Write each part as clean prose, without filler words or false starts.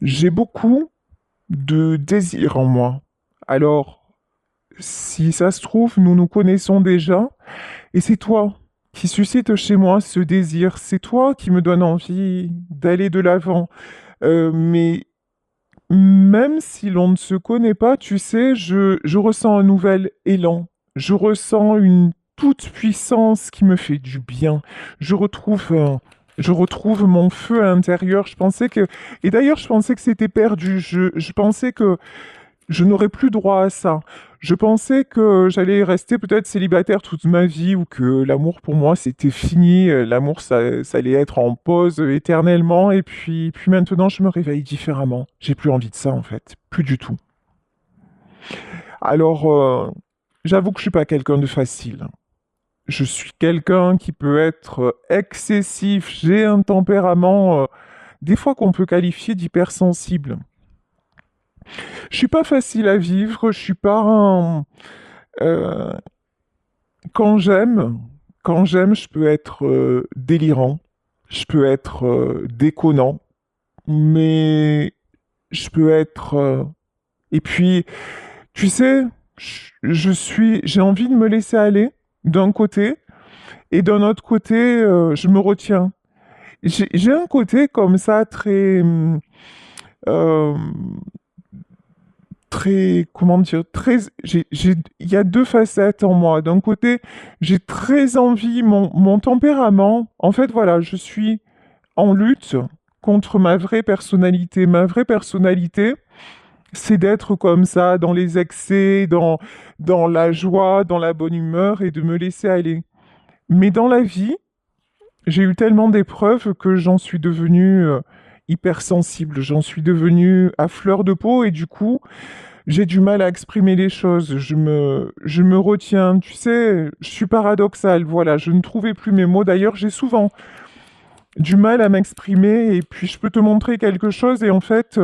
J'ai beaucoup de désir en moi. Alors, si ça se trouve, nous nous connaissons déjà, et c'est toi qui suscite chez moi ce désir. C'est toi qui me donne envie d'aller de l'avant. Mais même si l'on ne se connaît pas, tu sais, je ressens un nouvel élan. Je ressens une toute puissance qui me fait du bien. Je retrouve, je retrouve mon feu à l'intérieur. Je pensais que, et d'ailleurs, je pensais que c'était perdu. Je pensais que je n'aurais plus droit à ça. Je pensais que j'allais rester peut-être célibataire toute ma vie ou que l'amour pour moi c'était fini. L'amour ça allait être en pause éternellement. Et puis maintenant je me réveille différemment. J'ai plus envie de ça en fait. Plus du tout. Alors j'avoue que je suis pas quelqu'un de facile. Je suis quelqu'un qui peut être excessif. J'ai un tempérament des fois qu'on peut qualifier d'hypersensible. Je suis pas facile à vivre. Je suis pas un euh, Quand j'aime, quand j'aime, je peux être délirant, je peux être déconnant, mais je peux être. Et puis, tu sais, j'ai envie de me laisser aller d'un côté, et d'un autre côté, je me retiens. J'ai un côté comme ça très, euh, très, comment dire, très, il y a deux facettes en moi. D'un côté, j'ai très envie, mon tempérament, en fait, voilà, je suis en lutte contre ma vraie personnalité. Ma vraie personnalité, c'est d'être comme ça, dans les excès, dans la joie, dans la bonne humeur et de me laisser aller. Mais dans la vie, j'ai eu tellement d'épreuves que j'en suis devenue hypersensible, j'en suis devenue à fleur de peau et du coup, j'ai du mal à exprimer les choses, je me retiens, tu sais, je suis paradoxale, voilà, je ne trouvais plus mes mots. D'ailleurs, j'ai souvent du mal à m'exprimer et puis je peux te montrer quelque chose et en fait,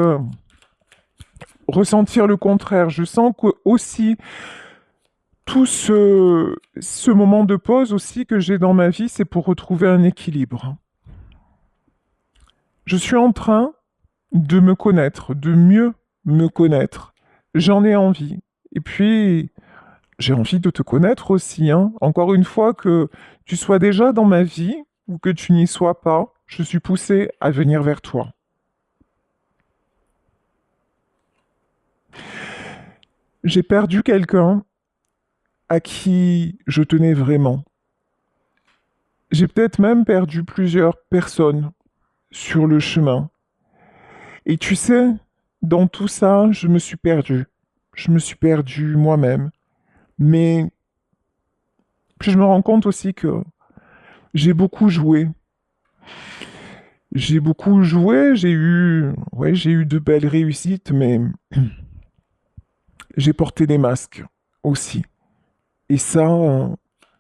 ressentir le contraire. Je sens que aussi, ce moment de pause aussi que j'ai dans ma vie, c'est pour retrouver un équilibre. Je suis en train de me connaître, de mieux me connaître. J'en ai envie. Et puis, j'ai envie de te connaître aussi, hein. Encore une fois, que tu sois déjà dans ma vie ou que tu n'y sois pas, je suis poussée à venir vers toi. J'ai perdu quelqu'un à qui je tenais vraiment. J'ai peut-être même perdu plusieurs personnes sur le chemin. Et tu sais, dans tout ça, je me suis perdu. Je me suis perdu moi-même. Mais puis je me rends compte aussi que j'ai beaucoup joué. J'ai beaucoup joué, j'ai eu de belles réussites, mais j'ai porté des masques aussi. Et ça,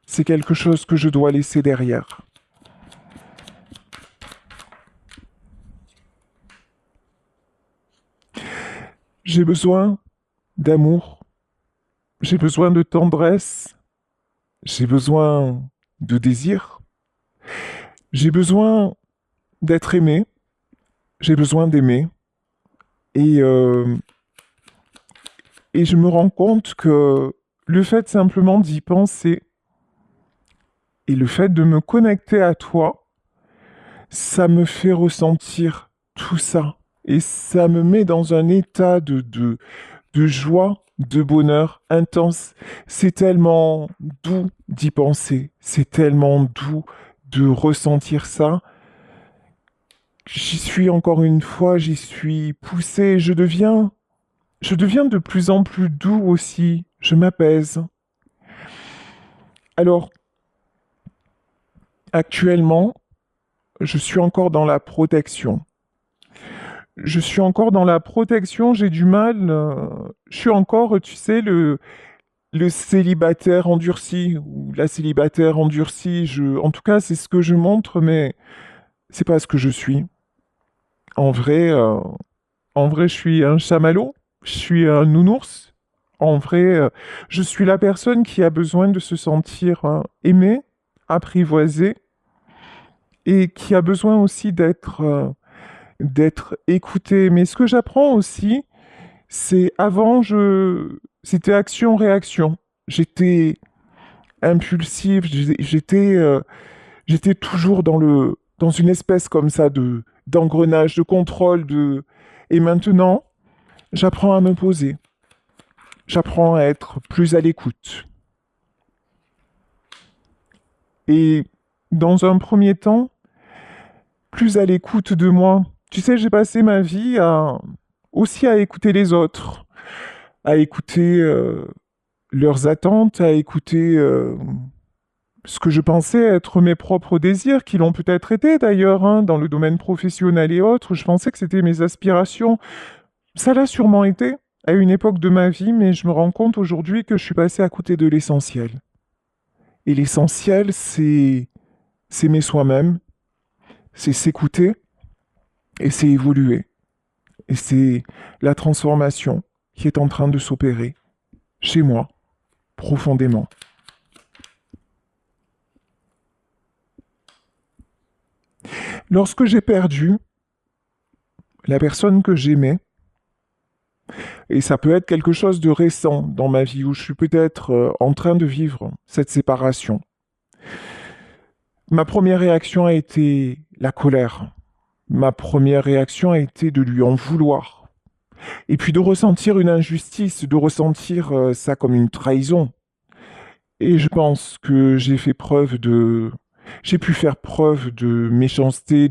c'est quelque chose que je dois laisser derrière. J'ai besoin d'amour, j'ai besoin de tendresse, j'ai besoin de désir, j'ai besoin d'être aimé, j'ai besoin d'aimer. Et, euh, et je me rends compte que le fait simplement d'y penser et le fait de me connecter à toi, ça me fait ressentir tout ça. Et ça me met dans un état de joie, de bonheur intense. C'est tellement doux d'y penser. C'est tellement doux de ressentir ça. J'y suis encore une fois, j'y suis poussé. Je deviens de plus en plus doux aussi. Je m'apaise. Alors, actuellement, je suis encore dans la protection. Je suis encore dans la protection, j'ai du mal. Je suis encore, tu sais, le célibataire endurci ou la célibataire endurcie. En tout cas, c'est ce que je montre, mais c'est pas ce que je suis. En vrai, euh, En vrai, je suis un chamallow, je suis un nounours. En vrai, je suis la personne qui a besoin de se sentir aimée, apprivoisée, et qui a besoin aussi d'être d'être écouté. Mais ce que j'apprends aussi, c'est c'était action-réaction. J'étais impulsif, j'étais toujours dans une espèce comme ça d'engrenage, de contrôle, et maintenant, j'apprends à me poser. J'apprends à être plus à l'écoute. Et dans un premier temps, plus à l'écoute de moi. Tu sais, j'ai passé ma vie aussi à écouter les autres, à écouter leurs attentes, à écouter ce que je pensais être mes propres désirs, qui l'ont peut-être été d'ailleurs, hein, dans le domaine professionnel et autres. Je pensais que c'était mes aspirations. Ça l'a sûrement été à une époque de ma vie, mais je me rends compte aujourd'hui que je suis passé à côté de l'essentiel. Et l'essentiel, c'est s'aimer soi-même, c'est s'écouter et c'est évoluer. Et c'est la transformation qui est en train de s'opérer chez moi, profondément. Lorsque j'ai perdu la personne que j'aimais, et ça peut être quelque chose de récent dans ma vie où je suis peut-être en train de vivre cette séparation, ma première réaction a été la colère. Ma première réaction a été de lui en vouloir. Et puis de ressentir une injustice, de ressentir ça comme une trahison. Et je pense que j'ai pu faire preuve de méchanceté,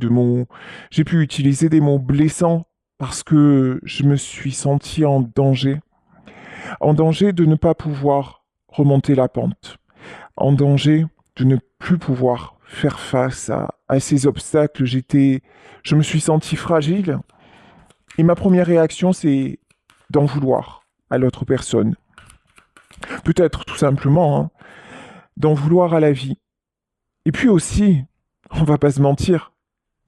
j'ai pu utiliser des mots blessants parce que je me suis senti en danger de ne pas pouvoir remonter la pente, en danger de ne plus pouvoir faire face à ces obstacles. Je me suis senti fragile et ma première réaction, c'est d'en vouloir à l'autre personne. Peut-être tout simplement, hein, d'en vouloir à la vie. Et puis aussi, on va pas se mentir,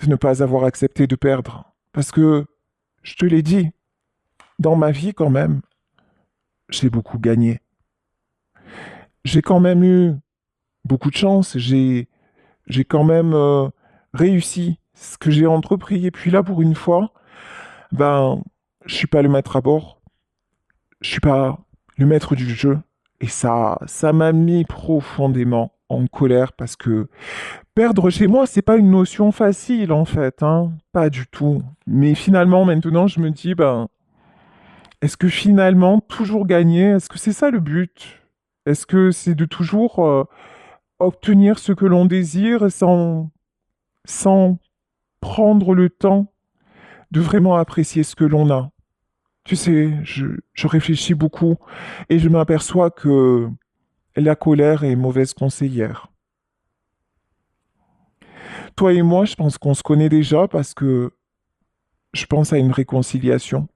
de ne pas avoir accepté de perdre. Parce que, je te l'ai dit, dans ma vie quand même, j'ai beaucoup gagné. J'ai quand même eu beaucoup de chance, j'ai quand même réussi ce que j'ai entrepris. Et puis là, pour une fois, ben, je suis pas le maître à bord, je suis pas le maître du jeu. Et ça m'a mis profondément en colère parce que perdre chez moi, c'est pas une notion facile en fait, hein, pas du tout. Mais finalement, maintenant, je me dis, ben, est-ce que finalement, toujours gagner, est-ce que c'est ça le but? Est-ce que c'est de toujours obtenir ce que l'on désire sans prendre le temps de vraiment apprécier ce que l'on a? Tu sais, je réfléchis beaucoup et je m'aperçois que la colère est mauvaise conseillère. Toi et moi, je pense qu'on se connaît déjà parce que je pense à une réconciliation.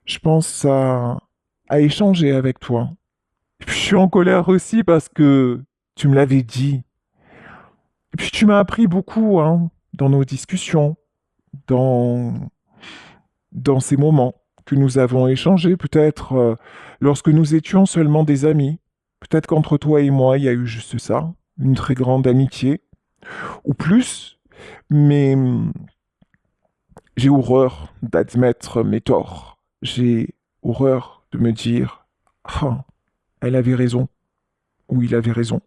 Je pense à échanger avec toi. Et puis je suis en colère aussi parce que tu me l'avais dit. Et puis tu m'as appris beaucoup, hein, dans nos discussions, dans, dans ces moments que nous avons échangés, peut-être lorsque nous étions seulement des amis. Peut-être qu'entre toi et moi, il y a eu juste ça, une très grande amitié, ou plus, mais j'ai horreur d'admettre mes torts. J'ai horreur de me dire, ah, elle avait raison, ou il avait raison.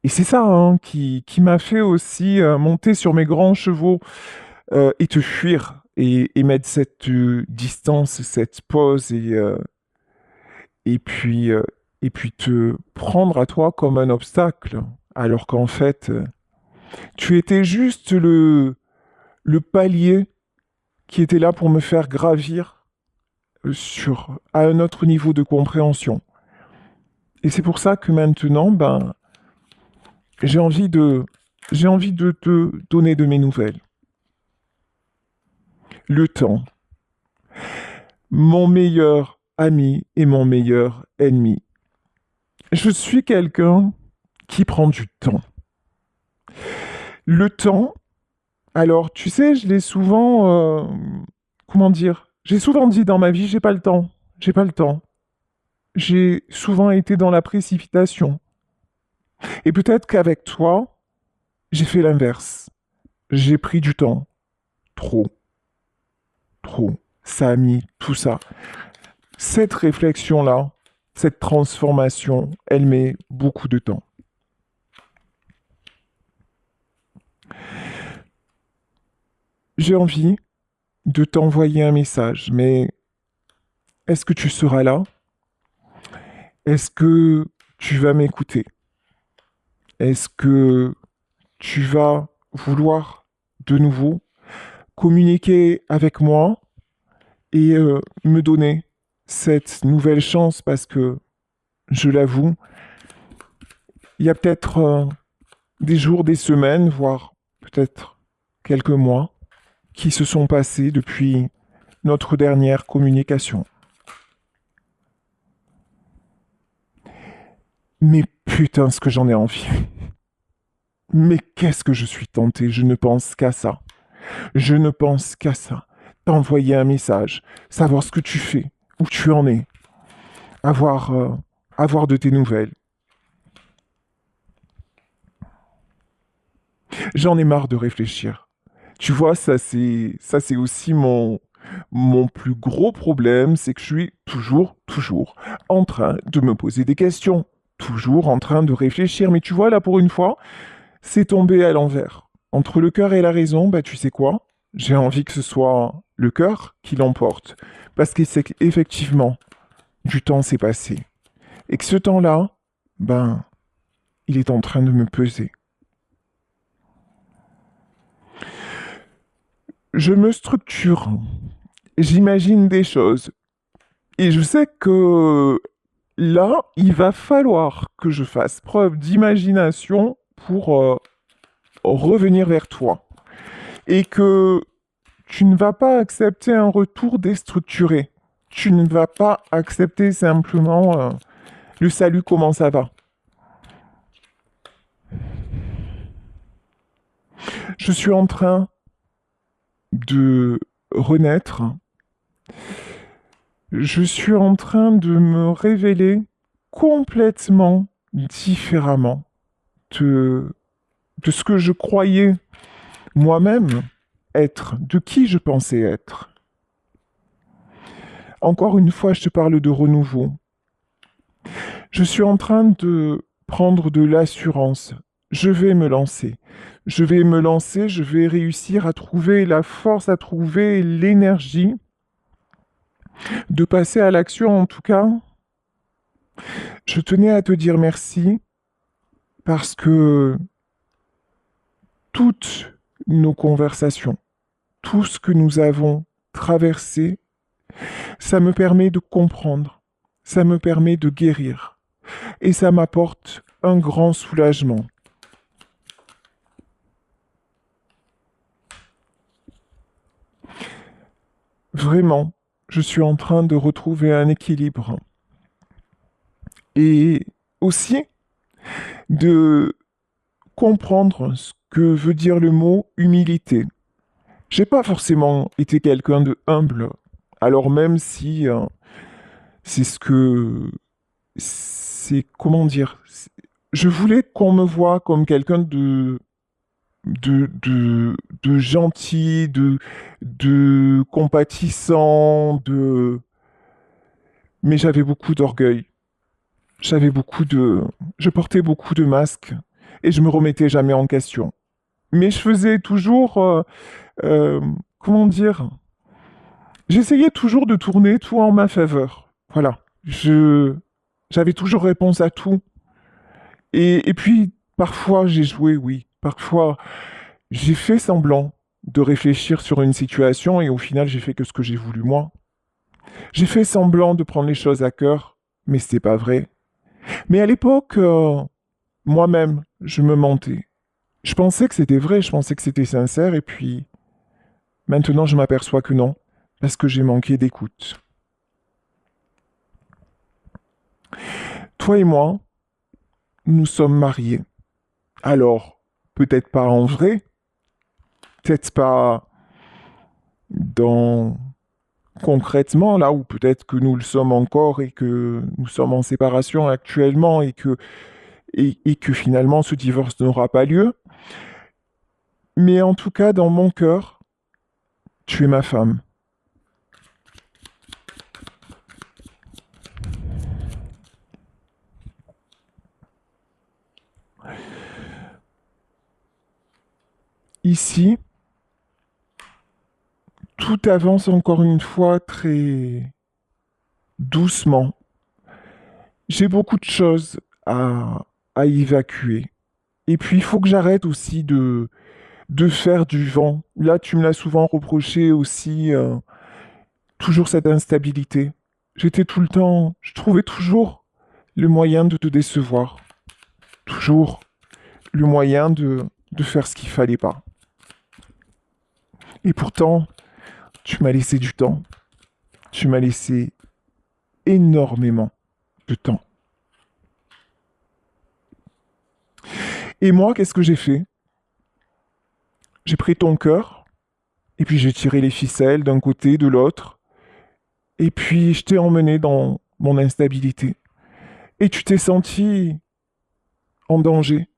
Et c'est ça, hein, qui m'a fait aussi monter sur mes grands chevaux et te fuir et mettre cette distance, cette pause et et puis te prendre à toi comme un obstacle, alors qu'en fait, tu étais juste le palier qui était là pour me faire gravir à un autre niveau de compréhension. Et c'est pour ça que maintenant, ben, j'ai envie de, j'ai envie de te donner de mes nouvelles. Le temps, mon meilleur ami et mon meilleur ennemi. Je suis quelqu'un qui prend du temps. Le temps, alors tu sais, je l'ai souvent, comment dire, j'ai souvent dit dans ma vie, j'ai pas le temps, j'ai pas le temps. J'ai souvent été dans la précipitation. Et peut-être qu'avec toi, j'ai fait l'inverse. J'ai pris du temps. trop, trop. Ça a mis tout ça. Cette réflexion-là, cette transformation, elle met beaucoup de temps. J'ai envie de t'envoyer un message, mais est-ce que tu seras là? Est-ce que tu vas m'écouter? Est-ce que tu vas vouloir de nouveau communiquer avec moi et me donner cette nouvelle chance parce que, je l'avoue, il y a peut-être des jours, des semaines, voire peut-être quelques mois qui se sont passés depuis notre dernière communication. Mais putain, ce que j'en ai envie. Mais qu'est-ce que je suis tenté, je ne pense qu'à ça. Je ne pense qu'à ça. T'envoyer un message, savoir ce que tu fais, où tu en es, avoir de tes nouvelles. J'en ai marre de réfléchir. Tu vois, ça c'est aussi mon plus gros problème, c'est que je suis toujours en train de me poser des questions, toujours en train de réfléchir. Mais tu vois, là, pour une fois, c'est tombé à l'envers. Entre le cœur et la raison, bah tu sais quoi? J'ai envie que ce soit le cœur qui l'emporte. Parce que c'est qu'effectivement, du temps s'est passé. Et que ce temps-là, ben, il est en train de me peser. Je me structure, j'imagine des choses. Et je sais que là, il va falloir que je fasse preuve d'imagination pour revenir vers toi. Et que tu ne vas pas accepter un retour déstructuré. Tu ne vas pas accepter simplement le salut, comment ça va. Je suis en train de renaître. Je suis en train de me révéler complètement différemment de, de ce que je croyais moi-même être, de qui je pensais être. Encore une fois, je te parle de renouveau. Je suis en train de prendre de l'assurance. Je vais me lancer. Je vais me lancer, je vais réussir à trouver la force, à trouver l'énergie de passer à l'action. En tout cas, je tenais à te dire merci parce que toutes nos conversations, tout ce que nous avons traversé, ça me permet de comprendre, ça me permet de guérir et ça m'apporte un grand soulagement. Vraiment, je suis en train de retrouver un équilibre et aussi de comprendre ce que veut dire le mot humilité. J'ai pas forcément été quelqu'un de humble, alors même si c'est ce que c'est comment dire, je voulais qu'on me voie comme quelqu'un de gentil, de compatissant, mais j'avais beaucoup d'orgueil. J'avais beaucoup de, je portais beaucoup de masques et je me remettais jamais en question. Mais je faisais toujours, euh, comment dire, j'essayais toujours de tourner tout en ma faveur. Voilà. J'avais toujours réponse à tout. Et puis, parfois, j'ai joué, oui. Parfois, j'ai fait semblant de réfléchir sur une situation et au final, j'ai fait que ce que j'ai voulu moi. J'ai fait semblant de prendre les choses à cœur, mais c'était pas vrai. Mais à l'époque, moi-même, je me mentais. Je pensais que c'était vrai, je pensais que c'était sincère, et puis maintenant, je m'aperçois que non, parce que j'ai manqué d'écoute. Toi et moi, nous sommes mariés. Alors, peut-être pas en vrai, peut-être pas dans concrètement là où peut-être que nous le sommes encore et que nous sommes en séparation actuellement et que finalement ce divorce n'aura pas lieu. Mais en tout cas, dans mon cœur, Tu es ma femme. Ici, tout avance encore une fois très doucement. J'ai beaucoup de choses à évacuer. Et puis, il faut que j'arrête aussi de faire du vent. Là, tu me l'as souvent reproché aussi, toujours cette instabilité. J'étais tout le temps, je trouvais toujours le moyen de te décevoir. Toujours le moyen de faire ce qu'il fallait pas. Et pourtant, tu m'as laissé du temps. Tu m'as laissé énormément de temps. Et moi, qu'est-ce que j'ai fait? J'ai pris ton cœur, et puis j'ai tiré les ficelles d'un côté, de l'autre, et puis je t'ai emmené dans mon instabilité. Et tu t'es senti en danger.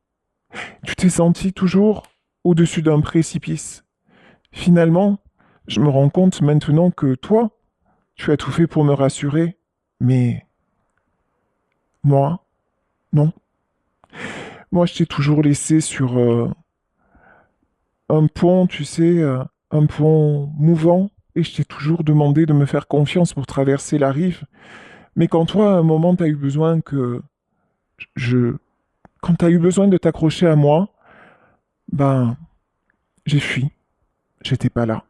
Tu t'es senti toujours au-dessus d'un précipice. Finalement, je me rends compte maintenant que toi, tu as tout fait pour me rassurer, mais moi, non. Moi, je t'ai toujours laissé sur un pont, tu sais, un pont mouvant, et je t'ai toujours demandé de me faire confiance pour traverser la rive. Mais quand toi, à un moment, t'as eu besoin que je... Quand t'as eu besoin de t'accrocher à moi, ben, j'ai fui. J'étais pas là.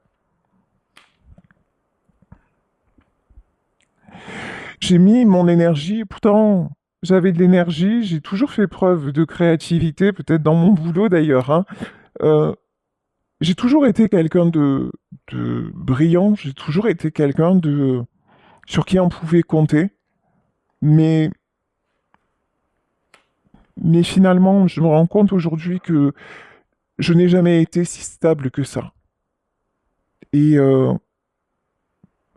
J'ai mis mon énergie, pourtant, j'avais de l'énergie, j'ai toujours fait preuve de créativité, peut-être dans mon boulot d'ailleurs, hein. Euh, j'ai toujours été quelqu'un de brillant, j'ai toujours été quelqu'un sur qui on pouvait compter, mais, mais finalement, je me rends compte aujourd'hui que je n'ai jamais été si stable que ça. Et en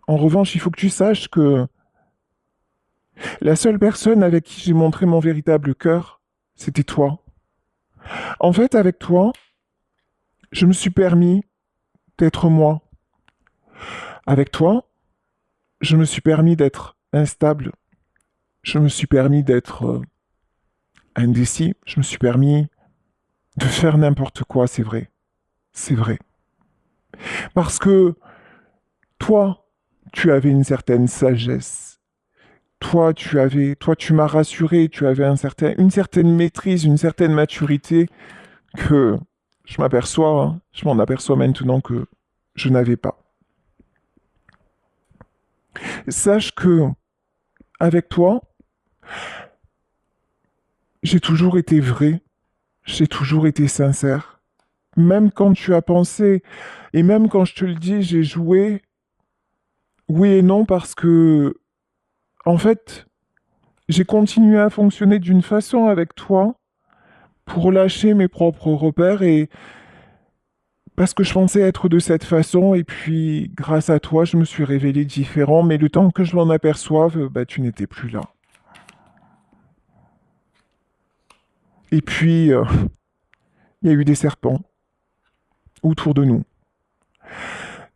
revanche, il faut que tu saches que la seule personne avec qui j'ai montré mon véritable cœur, c'était toi. En fait, avec toi, je me suis permis d'être moi. Avec toi, je me suis permis d'être instable. Je me suis permis d'être indécis. Je me suis permis de faire n'importe quoi, c'est vrai. C'est vrai. Parce que toi, tu avais une certaine sagesse. Toi, tu m'as rassuré, tu avais une certaine maîtrise, une certaine maturité que je m'aperçois, hein, je m'en aperçois maintenant que je n'avais pas. Sache que, avec toi, j'ai toujours été vrai, j'ai toujours été sincère. Même quand tu as pensé, et même quand je te le dis, j'ai joué, oui et non, parce que, en fait, j'ai continué à fonctionner d'une façon avec toi pour lâcher mes propres repères et parce que je pensais être de cette façon, et puis, grâce à toi, je me suis révélé différent, mais le temps que je m'en aperçoive, bah, tu n'étais plus là. Et puis, il y a eu des serpents autour de nous.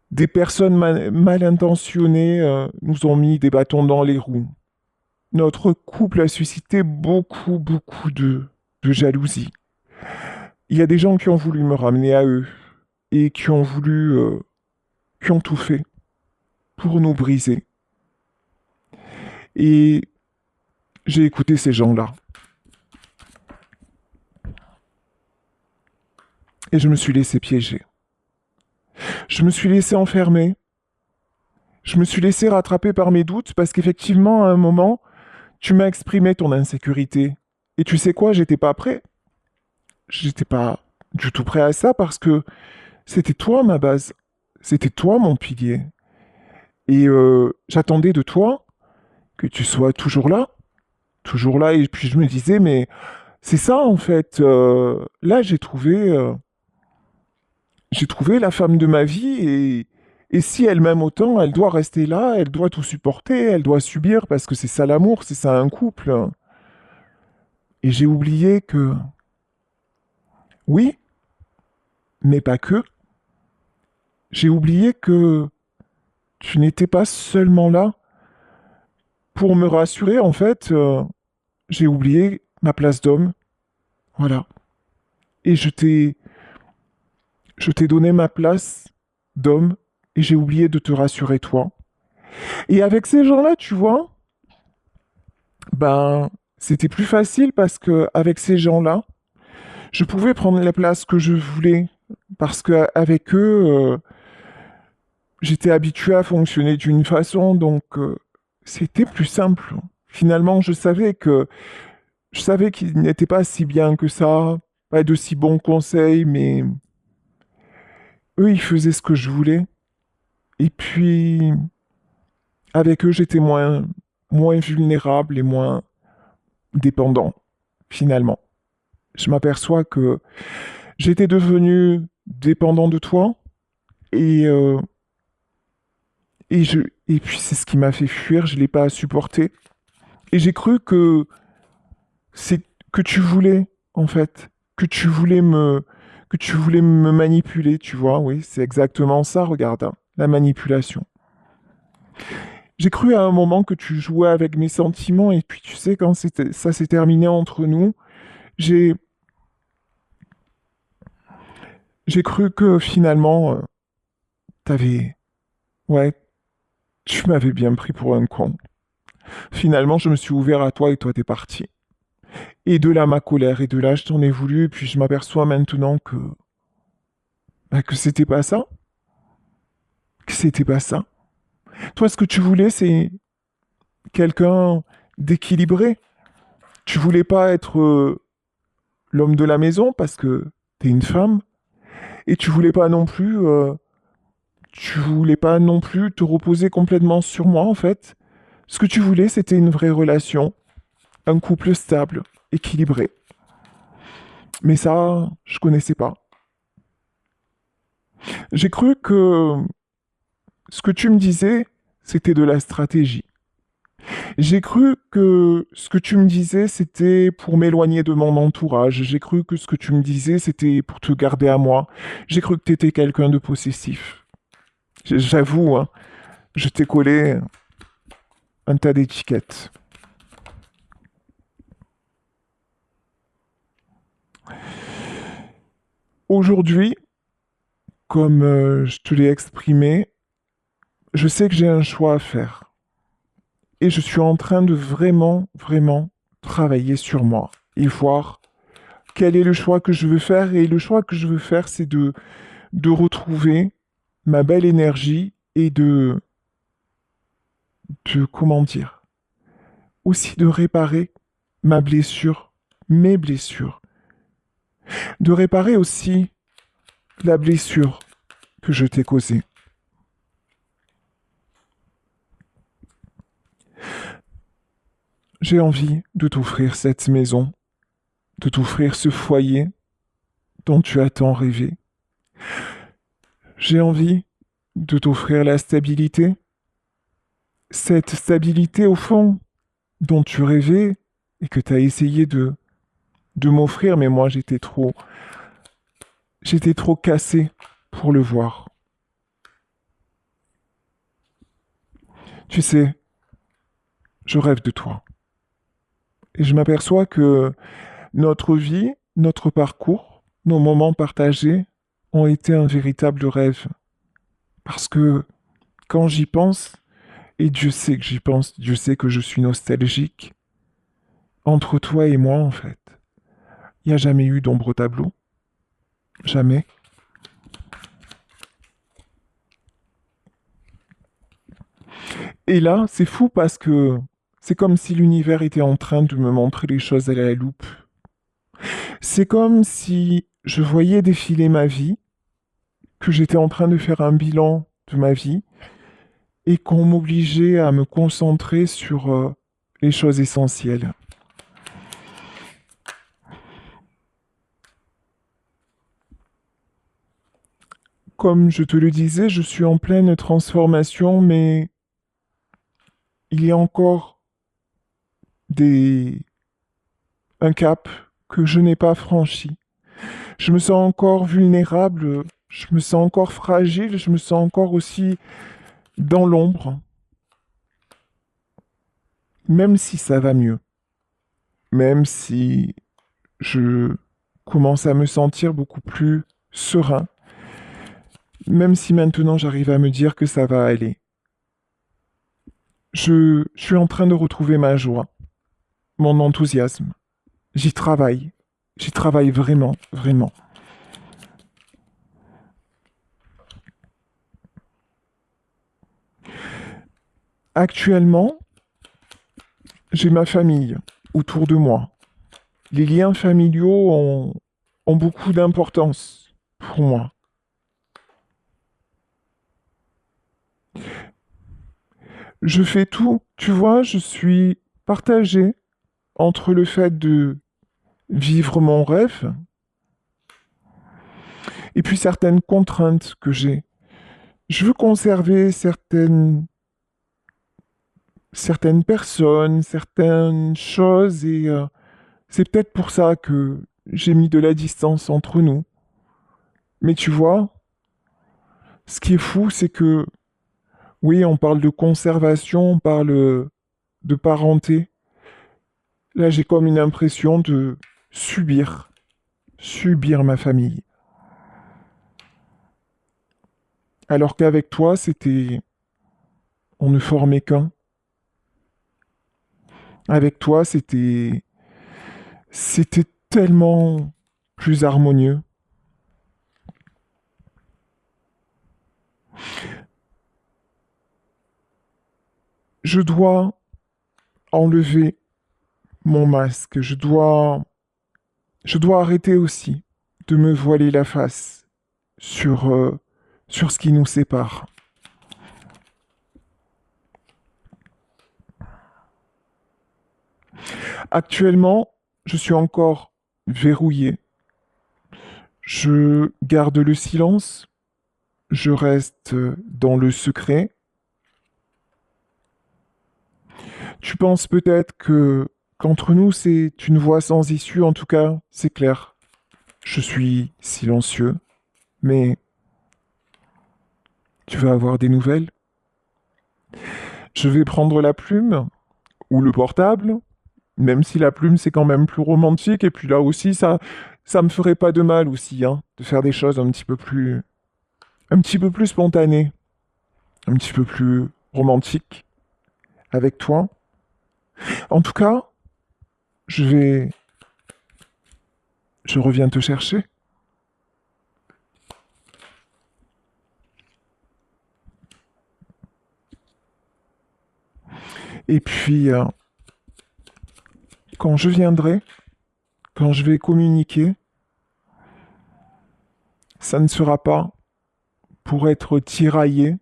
Des personnes mal intentionnées nous ont mis des bâtons dans les roues. Notre couple a suscité beaucoup de jalousie. Il y a des gens qui ont voulu me ramener à eux et qui ont tout fait pour nous briser. Et j'ai écouté ces gens-là. Et je me suis laissé piéger. Je me suis laissé enfermer. Je me suis laissé rattraper par mes doutes parce qu'effectivement, à un moment, tu m'as exprimé ton insécurité. Et tu sais quoi, j'étais pas prêt. J'étais pas du tout prêt à ça parce que c'était toi ma base. C'était toi mon pilier. Et j'attendais de toi que tu sois toujours là. Toujours là. Et puis je me disais, mais c'est ça en fait. Là, j'ai trouvé la femme de ma vie et si elle m'aime autant, elle doit rester là, elle doit tout supporter, elle doit subir parce que c'est ça l'amour, c'est ça un couple. Et j'ai oublié que, oui, mais pas que, J'ai oublié que tu n'étais pas seulement là pour me rassurer, en fait, j'ai oublié ma place d'homme. Voilà. Et je t'ai donné ma place d'homme et j'ai oublié de te rassurer toi. Et avec ces gens-là, tu vois, ben, c'était plus facile parce que avec ces gens-là, je pouvais prendre la place que je voulais parce que avec eux, j'étais habitué à fonctionner d'une façon, donc c'était plus simple. Finalement, je savais qu'ils n'étaient pas si bien que ça, pas de si bons conseils, mais eux, ils faisaient ce que je voulais. Et puis, avec eux, j'étais moins vulnérable et moins dépendant, finalement. Je m'aperçois que j'étais devenu dépendant de toi et, euh, et puis c'est ce qui m'a fait fuir, je ne l'ai pas supporté. Et j'ai cru que c'est que tu voulais, en fait, que tu voulais me manipuler, tu vois, oui, c'est exactement ça, regarde, hein, la manipulation. J'ai cru à un moment que tu jouais avec mes sentiments et puis tu sais, quand ça s'est terminé entre nous, j'ai, j'ai cru que finalement, t'avais, ouais, tu m'avais bien pris pour un con. Finalement, je me suis ouvert à toi et toi t'es parti. Et de là ma colère et de là je t'en ai voulu et puis je m'aperçois maintenant que c'était pas ça, que c'était pas ça. Toi, ce que tu voulais, c'est quelqu'un d'équilibré. Tu voulais pas être l'homme de la maison parce que t'es une femme et tu voulais pas non plus te reposer complètement sur moi en fait. Ce que tu voulais, c'était une vraie relation, un couple stable, équilibré. Mais ça, je connaissais pas. J'ai cru que ce que tu me disais, c'était de la stratégie. J'ai cru que ce que tu me disais, c'était pour m'éloigner de mon entourage. J'ai cru que ce que tu me disais, c'était pour te garder à moi. J'ai cru que tu étais quelqu'un de possessif. J'avoue, hein, je t'ai collé un tas d'étiquettes. Aujourd'hui, comme je te l'ai exprimé, je sais que j'ai un choix à faire. Et je suis en train de vraiment, vraiment travailler sur moi et voir quel est le choix que je veux faire. Et le choix que je veux faire, c'est de retrouver ma belle énergie et comment dire, aussi de réparer ma blessure, mes blessures, de réparer aussi la blessure que je t'ai causée. J'ai envie de t'offrir cette maison, de t'offrir ce foyer dont tu as tant rêvé. J'ai envie de t'offrir la stabilité, cette stabilité au fond dont tu rêvais et que tu as essayé de m'offrir, mais moi j'étais trop cassé pour le voir. Tu sais, je rêve de toi. Et je m'aperçois que notre vie, notre parcours, nos moments partagés ont été un véritable rêve. Parce que quand j'y pense, et Dieu sait que j'y pense, Dieu sait que je suis nostalgique, entre toi et moi, en fait, il n'y a jamais eu d'ombre au tableau. Jamais. Et là, c'est fou parce que c'est comme si l'univers était en train de me montrer les choses à la loupe. C'est comme si je voyais défiler ma vie, que j'étais en train de faire un bilan de ma vie et qu'on m'obligeait à me concentrer sur les choses essentielles. Comme je te le disais, je suis en pleine transformation, mais il y a encore des... un cap que je n'ai pas franchi. Je me sens encore vulnérable, Je me sens encore fragile, je me sens encore aussi dans l'ombre, même si ça va mieux, même si je commence à me sentir beaucoup plus serein, même si maintenant j'arrive à me dire que ça va aller. Je suis en train de retrouver ma joie, mon enthousiasme. J'y travaille. J'y travaille vraiment, vraiment. Actuellement, j'ai ma famille autour de moi. Les liens familiaux ont beaucoup d'importance pour moi. Je fais tout, tu vois, je suis partagé entre le fait de vivre mon rêve et puis certaines contraintes que j'ai. Je veux conserver certaines personnes, certaines choses et c'est peut-être pour ça que j'ai mis de la distance entre nous. Mais tu vois, ce qui est fou, c'est que oui, on parle de conservation, on parle de parenté. Là, j'ai comme une impression de subir, subir ma famille. Alors qu'avec toi, on ne formait qu'un. Avec toi, c'était tellement plus harmonieux. Je dois enlever mon masque. Je dois arrêter aussi de me voiler la face sur ce qui nous sépare. Actuellement, je suis encore verrouillé. Je garde le silence. Je reste dans le secret. Tu penses peut-être que qu'entre nous, c'est une voie sans issue. En tout cas, c'est clair. Je suis silencieux, mais tu vas avoir des nouvelles. Je vais prendre la plume ou le portable, même si la plume, c'est quand même plus romantique. Et puis là aussi, ça me ferait pas de mal aussi, hein, de faire des choses un petit peu plus spontanées, un petit peu plus romantiques avec toi. En tout cas, je vais, je reviens te chercher. Et puis, quand je viendrai, quand je vais communiquer, ça ne sera pas pour être tiraillé.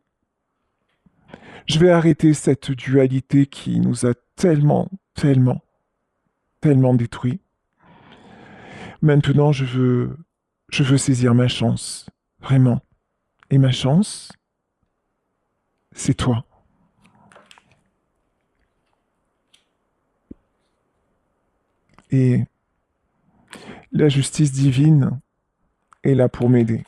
Je vais arrêter cette dualité qui nous a tellement, tellement, tellement détruits. Maintenant, je veux saisir ma chance, vraiment. Et ma chance, c'est toi. Et la justice divine est là pour m'aider.